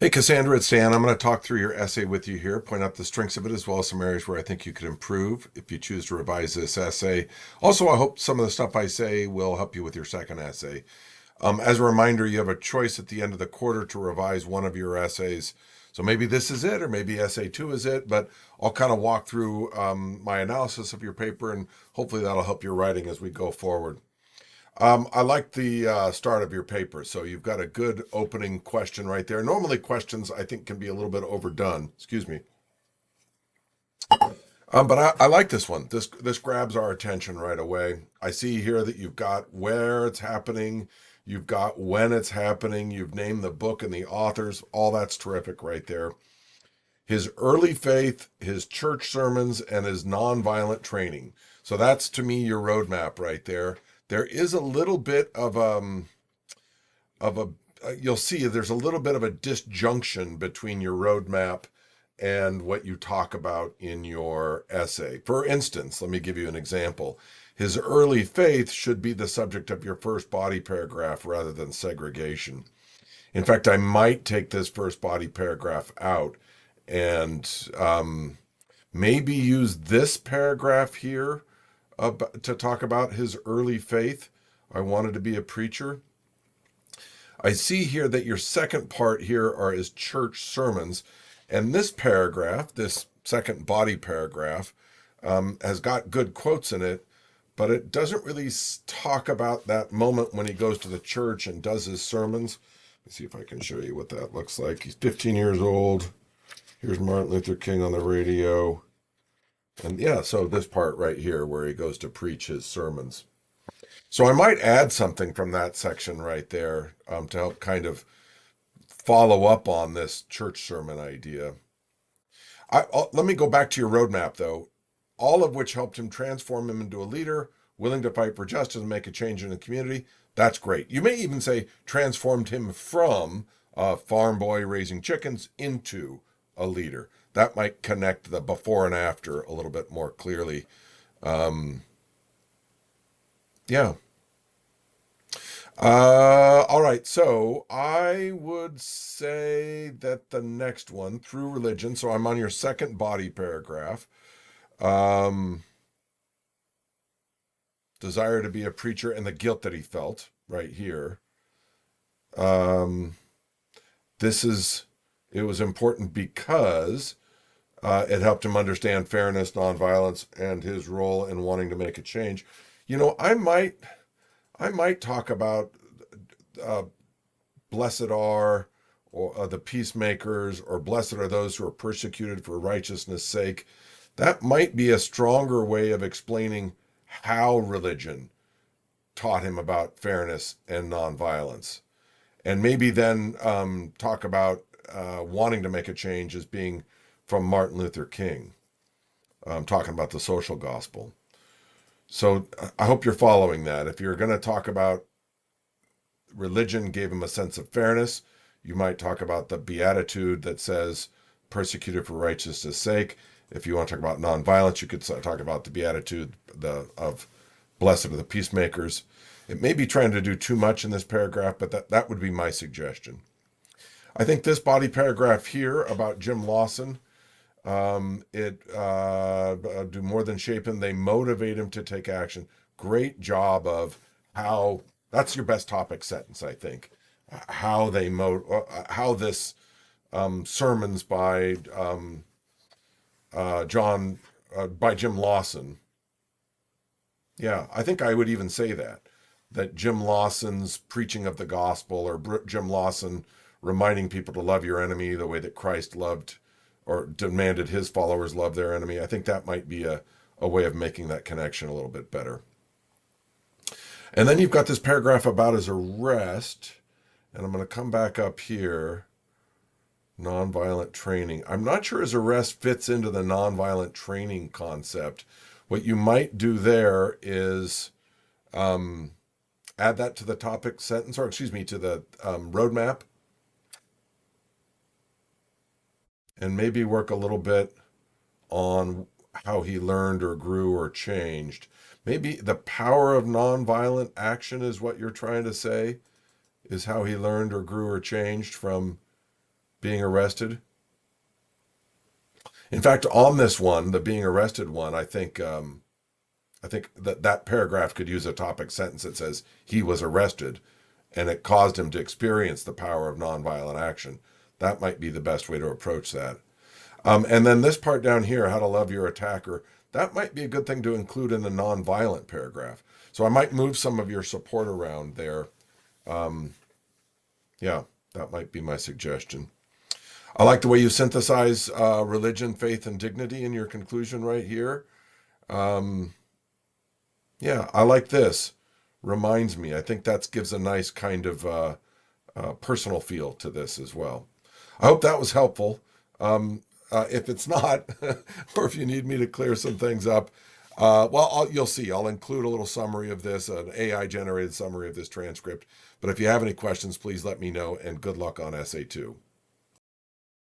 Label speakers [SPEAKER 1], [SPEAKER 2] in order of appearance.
[SPEAKER 1] Hey Cassandra, it's Dan. I'm going to talk through your essay with you here, point out the strengths of it as well as some areas where I think you could improve if you choose to revise this essay. Also, I hope some of the stuff I say will help you with your second essay. As a reminder, you have a choice at the end of the quarter to revise one of your essays. So maybe this is it, or maybe essay two is it, but I'll kind of walk through my analysis of your paper and hopefully that'll help your writing as we go forward. I like the start of your paper. So you've got a good opening question right there. Normally, questions I think can be a little bit overdone. Excuse me. But I like this one. This grabs our attention right away. I see here that you've got where it's happening, you've got when it's happening, you've named the book and the authors. All that's terrific right there. His early faith, his church sermons, and his nonviolent training. So that's to me your roadmap right there. There is a little bit of a you'll see there's a little bit of a disjunction between your roadmap and what you talk about in your essay. For instance, let me give you an example. His early faith should be the subject of your first body paragraph rather than segregation. In fact, I might take this first body paragraph out and maybe use this paragraph here to talk about his early faith. I wanted to be a preacher. I see here that your second part here are his church sermons. And this paragraph, this second body paragraph, has got good quotes in it, but it doesn't really talk about that moment when he goes to the church and does his sermons. Let's see if I can show you what that looks like. He's 15 years old. Here's Martin Luther King on the radio. And yeah, so this part right here where he goes to preach his sermons. So I might add something from that section right there to help kind of follow up on this church sermon idea. Let me go back to your roadmap, though, all of which helped him transform him into a leader, willing to fight for justice and make a change in the community. That's great. You may even say transformed him from a farm boy raising chickens into a leader. That might connect the before and after a little bit more clearly. Um, yeah. All right. So I would say that the next one, through religion. So I'm on your second body paragraph. Um, desire to be a preacher and the guilt that he felt right here. Um, this is, it was important because it helped him understand fairness, nonviolence, and his role in wanting to make a change. You know, I might talk about uh, blessed are or the peacemakers, or blessed are those who are persecuted for righteousness' sake. That might be a stronger way of explaining how religion taught him about fairness and nonviolence. And maybe then talk about wanting to make a change as being from Martin Luther King, talking about the social gospel. So I hope you're following that. If you're going to talk about religion gave him a sense of fairness, you might talk about the beatitude that says persecuted for righteousness' sake. If you want to talk about nonviolence, you could talk about the beatitude of blessed are the peacemakers. It may be trying to do too much in this paragraph, but that would be my suggestion. I think this body paragraph here about Jim Lawson, it do more than shape him. They motivate him to take action. Great job of how that's your best topic sentence, I think. How they how this sermons by John by Jim Lawson. Yeah, I think I would even say that Jim Lawson's preaching of the gospel, or Jim Lawson reminding people to love your enemy the way that Christ loved or demanded his followers love their enemy. I think that might be a way of making that connection a little bit better. And then you've got this paragraph about his arrest, and I'm going to come back up here. Nonviolent training. I'm not sure his arrest fits into the nonviolent training concept. What you might do there is um, add that to the topic sentence, or excuse me, to the roadmap, and maybe work a little bit on how he learned or grew or changed. Maybe the power of nonviolent action is what you're trying to say, is how he learned or grew or changed from being arrested. In fact, on this one, the being arrested one, I think that that paragraph could use a topic sentence that says he was arrested and it caused him to experience the power of nonviolent action. That might be the best way to approach that. And then this part down here, how to love your attacker, that might be a good thing to include in the nonviolent paragraph. So I might move some of your support around there. Um, yeah, that might be my suggestion. I like the way you synthesize religion, faith, and dignity in your conclusion right here. Um, yeah, I like this. Reminds me. I think that gives a nice kind of personal feel to this as well. I hope that was helpful. If it's not, or if you need me to clear some things up, you'll see. I'll include a little summary of this, an AI generated summary of this transcript. But if you have any questions, please let me know, and good luck on Essay 2.